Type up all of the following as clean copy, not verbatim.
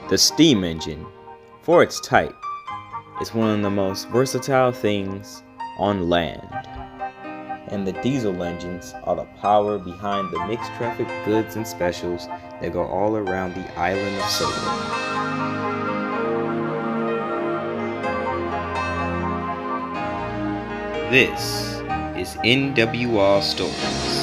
The steam engine, for its type, is one of the most versatile things on land. And the diesel engines are the power behind the mixed traffic goods and specials that go all around the island of Sodor. This is NWR Stories.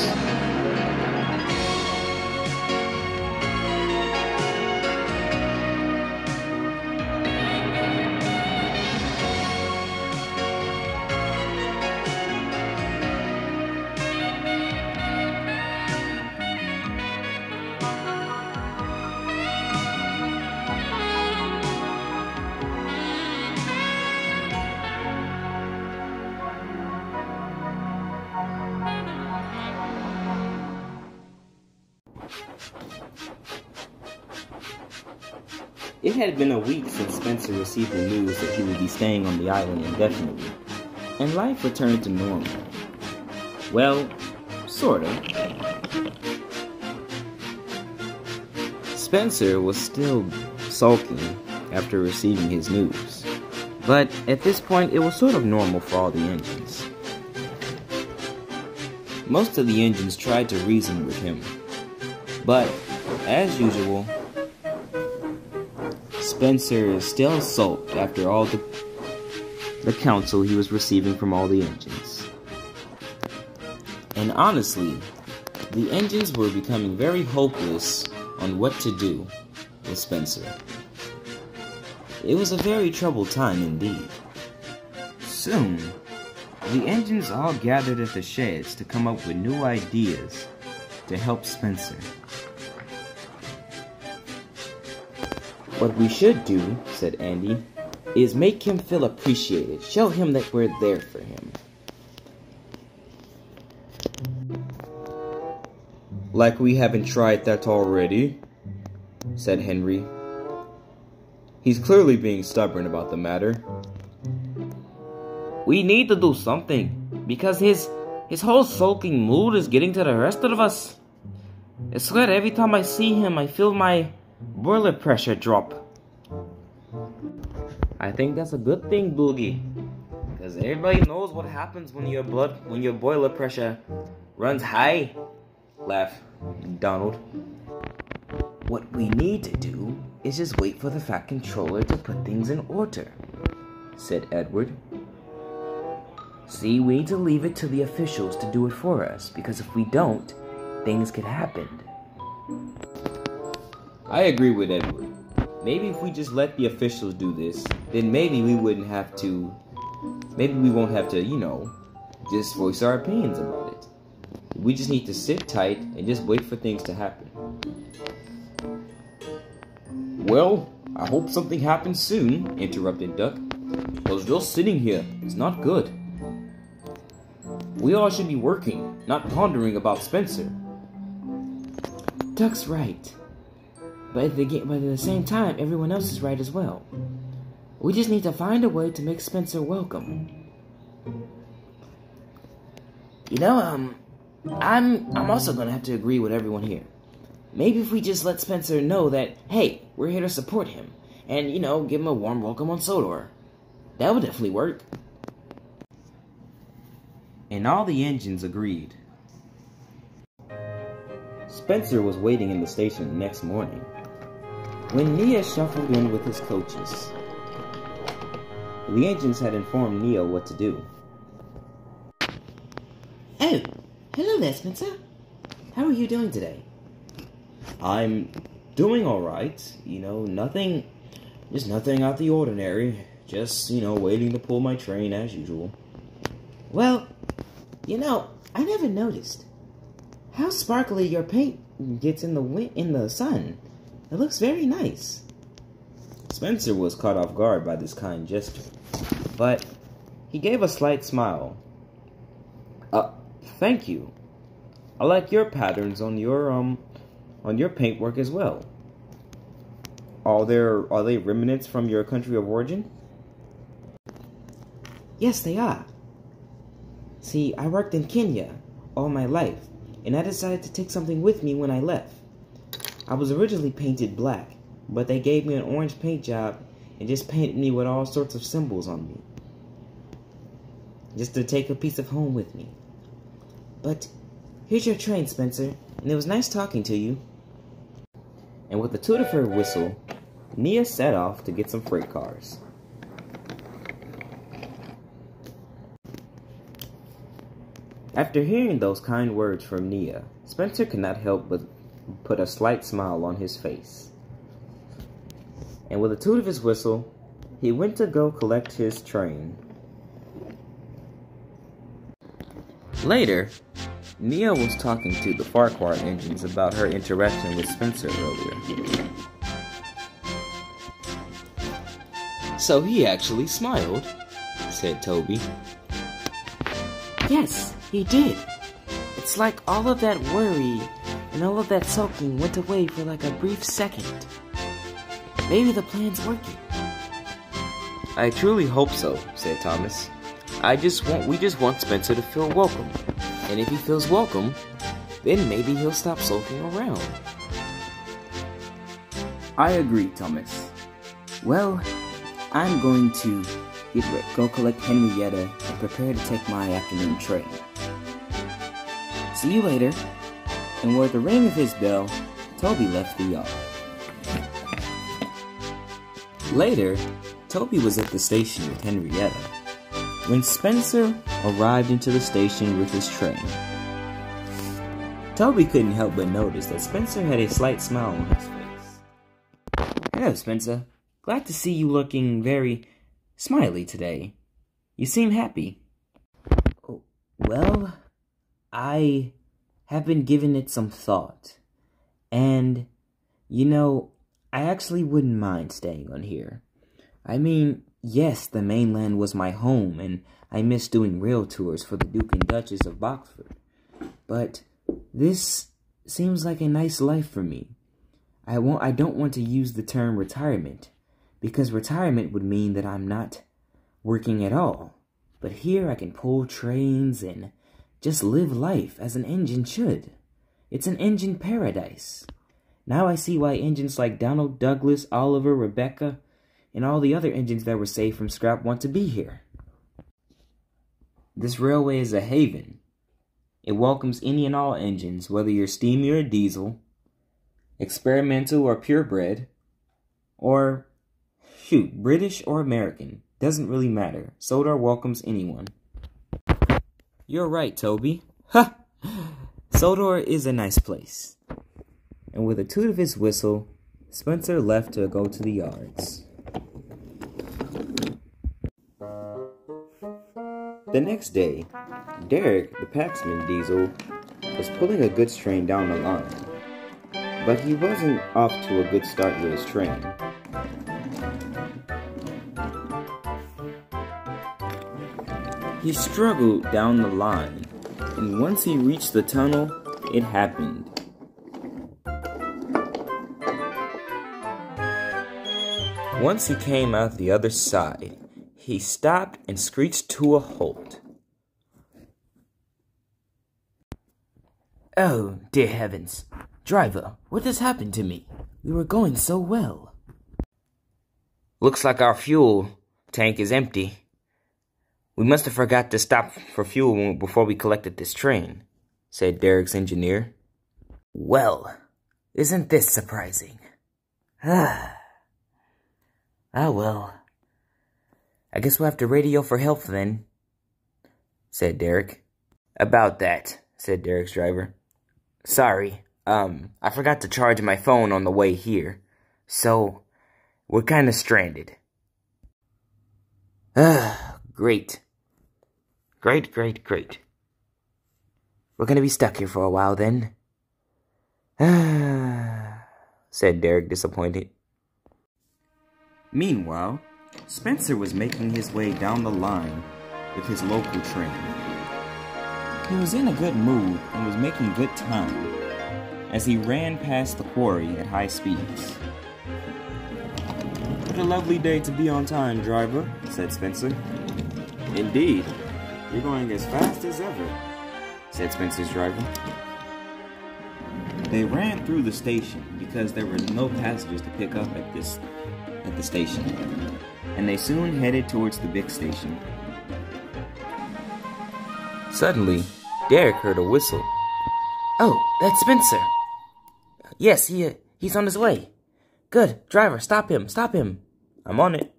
It had been a week since Spencer received the news that he would be staying on the island indefinitely, and life returned to normal. Well, sort of. Spencer was still sulking after receiving his news, but at this point it was sort of normal for all the engines. Most of the engines tried to reason with him, but, as usual, Spencer still sulked after all the counsel he was receiving from all the engines. And honestly, the engines were becoming very hopeless on what to do with Spencer. It was a very troubled time indeed. Soon, the engines all gathered at the sheds to come up with new ideas to help Spencer. What we should do, said Andy, is make him feel appreciated. Show him that we're there for him. Like we haven't tried that already, said Henry. He's clearly being stubborn about the matter. We need to do something, because his whole sulking mood is getting to the rest of us. I swear every time I see him, I feel my boiler pressure drop. I think that's a good thing, Boogie, because everybody knows what happens when your boiler pressure runs high. Laugh, Donald. What we need to do is just wait for the Fat Controller to put things in order, said Edward. See, we need to leave it to the officials to do it for us, because if we don't, things could happen. I agree with Edward. Maybe if we just let the officials do this, then maybe we won't have to, just voice our opinions about it. We just need to sit tight and just wait for things to happen. Well, I hope something happens soon, interrupted Duck. Because just sitting here is not good. We all should be working, not pondering about Spencer. Duck's right. But at the same time, everyone else is right as well. We just need to find a way to make Spencer welcome. I'm also gonna have to agree with everyone here. Maybe if we just let Spencer know that, hey, we're here to support him, and, give him a warm welcome on Sodor. That would definitely work. And all the engines agreed. Spencer was waiting in the station the next morning when Nia shuffled in with his coaches. The engines had informed Nia what to do. Oh, hello there, Spencer. How are you doing today? I'm doing alright. Nothing out the ordinary. Just, waiting to pull my train as usual. Well, I never noticed how sparkly your paint gets in the sun. It looks very nice. Spencer was caught off guard by this kind gesture, but he gave a slight smile. Thank you. I like your patterns on your paintwork as well. Are they remnants from your country of origin? Yes, they are. See, I worked in Kenya all my life, and I decided to take something with me when I left. I was originally painted black, but they gave me an orange paint job and just painted me with all sorts of symbols on me. Just to take a piece of home with me. But here's your train, Spencer, and it was nice talking to you. And with a toot of her whistle, Nia set off to get some freight cars. After hearing those kind words from Nia, Spencer could not help but put a slight smile on his face. And with a toot of his whistle, he went to go collect his train. Later, Nia was talking to the Farquhar engines about her interaction with Spencer earlier. So he actually smiled, said Toby. Yes, he did. It's like all of that worry and all of that sulking went away for like a brief second. Maybe the plan's working. I truly hope so, said Thomas. We just want Spencer to feel welcome. And if he feels welcome, then maybe he'll stop sulking around. I agree, Thomas. Well, I'm going to go collect Henrietta and prepare to take my afternoon train. See you later. And with the ring of his bell, Toby left the yard. Later, Toby was at the station with Henrietta when Spencer arrived into the station with his train. Toby couldn't help but notice that Spencer had a slight smile on his face. Hello, Spencer. Glad to see you looking very smiley today. You seem happy. Oh, well, I have been giving it some thought. And, you know, I actually wouldn't mind staying on here. I mean, yes, the mainland was my home, and I miss doing rail tours for the Duke and Duchess of Boxford. But this seems like a nice life for me. I don't want to use the term retirement, because retirement would mean that I'm not working at all. But here I can pull trains and just live life as an engine should. It's an engine paradise. Now I see why engines like Donald, Douglas, Oliver, Rebecca, and all the other engines that were saved from scrap want to be here. This railway is a haven. It welcomes any and all engines, whether you're steamy or diesel, experimental or purebred, or, British or American. Doesn't really matter. Sodor welcomes anyone. You're right, Toby. Ha! Sodor is a nice place. And with a toot of his whistle, Spencer left to go to the yards. The next day, Derek, the packsman diesel, was pulling a goods train down the line. But he wasn't off to a good start with his train. He struggled down the line, and once he reached the tunnel, it happened. Once he came out the other side, he stopped and screeched to a halt. Oh, dear heavens. Driver, what has happened to me? We were going so well. Looks like our fuel tank is empty. We must have forgot to stop for fuel before we collected this train, said Derek's engineer. Well, isn't this surprising? Ah, well. I guess we'll have to radio for help then, said Derek. About that, said Derek's driver. Sorry, I forgot to charge my phone on the way here, so we're kind of stranded. Great. Great. We're gonna be stuck here for a while then. Said Derek, disappointed. Meanwhile, Spencer was making his way down the line with his local train. He was in a good mood and was making good time as he ran past the quarry at high speeds. What a lovely day to be on time, driver, said Spencer. Indeed, you're going as fast as ever, said Spencer's driver. They ran through the station because there were no passengers to pick up at the station, and they soon headed towards the big station. Suddenly, Derek heard a whistle. Oh, that's Spencer. Yes, he's on his way. Good, driver, stop him, stop him. I'm on it.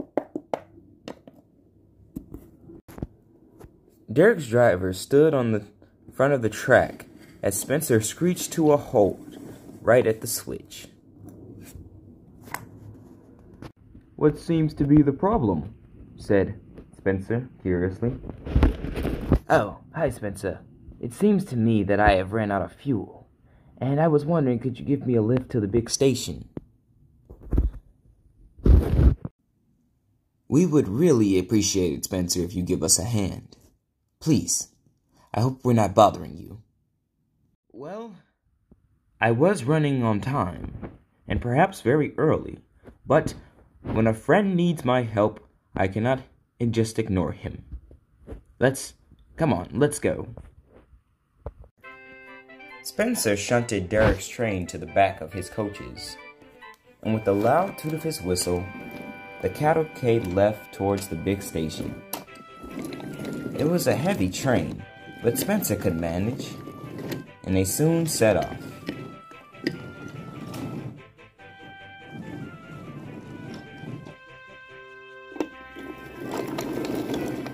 Derek's driver stood on the front of the track as Spencer screeched to a halt right at the switch. What seems to be the problem? Said Spencer curiously. Oh, hi Spencer. It seems to me that I have ran out of fuel, and I was wondering, could you give me a lift to the big station? We would really appreciate it, Spencer, if you give us a hand. Please. I hope we're not bothering you. Well, I was running on time, and perhaps very early, but when a friend needs my help, I cannot just ignore him. Come on, let's go. Spencer shunted Derek's train to the back of his coaches, and with the loud toot of his whistle, the cavalcade left towards the big station. It was a heavy train, but Spencer could manage, and they soon set off.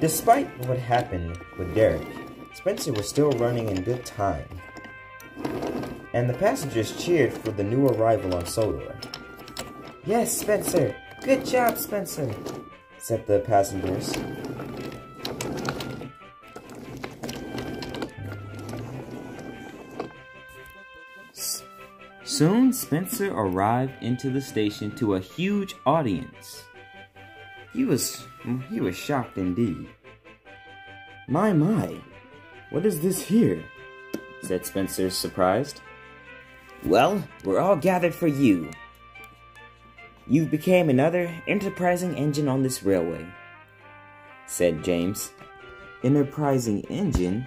Despite what happened with Derek, Spencer was still running in good time, and the passengers cheered for the new arrival on Sodor. Yes, Spencer! Good job, Spencer! Said the passengers. Soon, Spencer arrived into the station to a huge audience. He was shocked indeed. My, what is this here? Said Spencer, surprised. Well, we're all gathered for you. You became another enterprising engine on this railway, said James. Enterprising engine?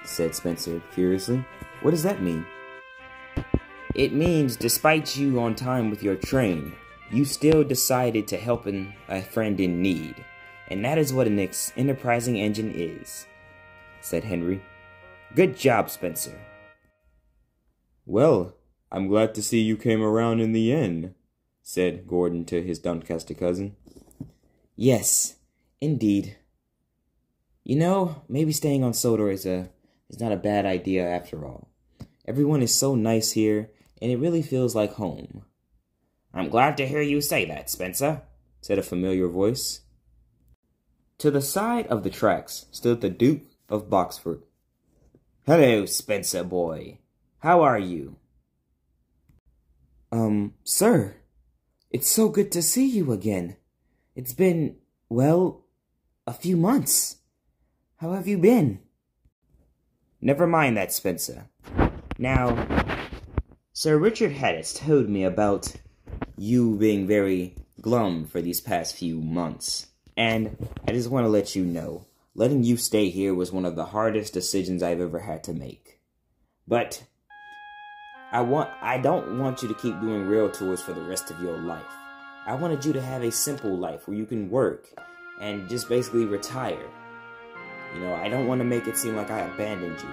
Said Spencer curiously. What does that mean? It means despite you on time with your train, you still decided to help a friend in need. And that is what an enterprising engine is, said Henry. Good job, Spencer. Well, I'm glad to see you came around in the end, said Gordon to his Doncaster cousin. Yes, indeed. You know, maybe staying on Sodor is not a bad idea after all. Everyone is so nice here, and it really feels like home. I'm glad to hear you say that, Spencer, said a familiar voice. To the side of the tracks stood the Duke of Boxford. Hello, Spencer boy. How are you? Sir, it's so good to see you again. It's been, well, a few months. How have you been? Never mind that, Spencer. Now, Sir Richard Haddis told me about you being very glum for these past few months. And I just want to let you know, letting you stay here was one of the hardest decisions I've ever had to make. But I don't want you to keep doing rail tours for the rest of your life. I wanted you to have a simple life where you can work and just basically retire. You know, I don't want to make it seem like I abandoned you.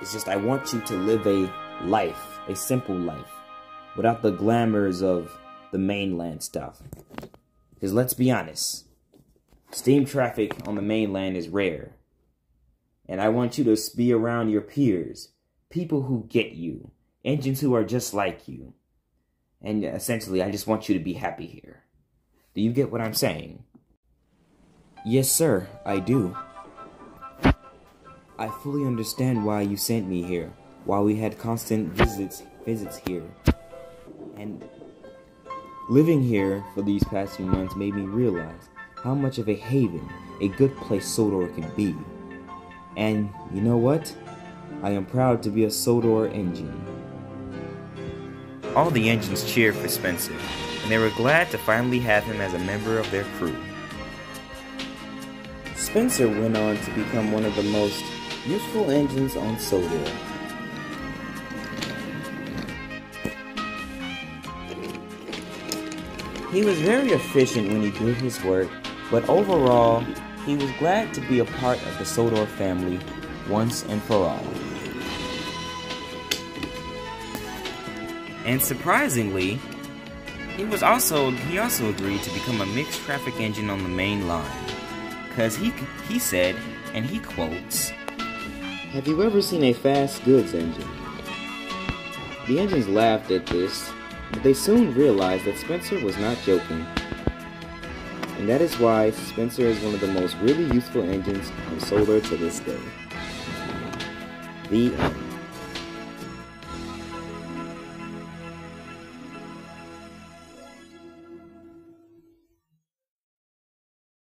It's just I want you to live a life, a simple life, without the glamours of the mainland stuff. Because let's be honest, steam traffic on the mainland is rare. And I want you to be around your peers, people who get you, engines who are just like you. And essentially, I just want you to be happy here. Do you get what I'm saying? Yes, sir, I do. I fully understand why you sent me here, why we had constant visits here. And living here for these past few months made me realize how much of a haven, a good place Sodor can be. And you know what? I am proud to be a Sodor engine. All the engines cheered for Spencer, and they were glad to finally have him as a member of their crew. Spencer went on to become one of the most useful engines on Sodor. He was very efficient when he did his work, but overall, he was glad to be a part of the Sodor family once and for all. And surprisingly, he also agreed to become a mixed traffic engine on the main line. Cause he said, and he quotes, "Have you ever seen a fast goods engine?" The engines laughed at this, but they soon realized that Spencer was not joking. And that is why Spencer is one of the most really useful engines on Sodor to this day. The end.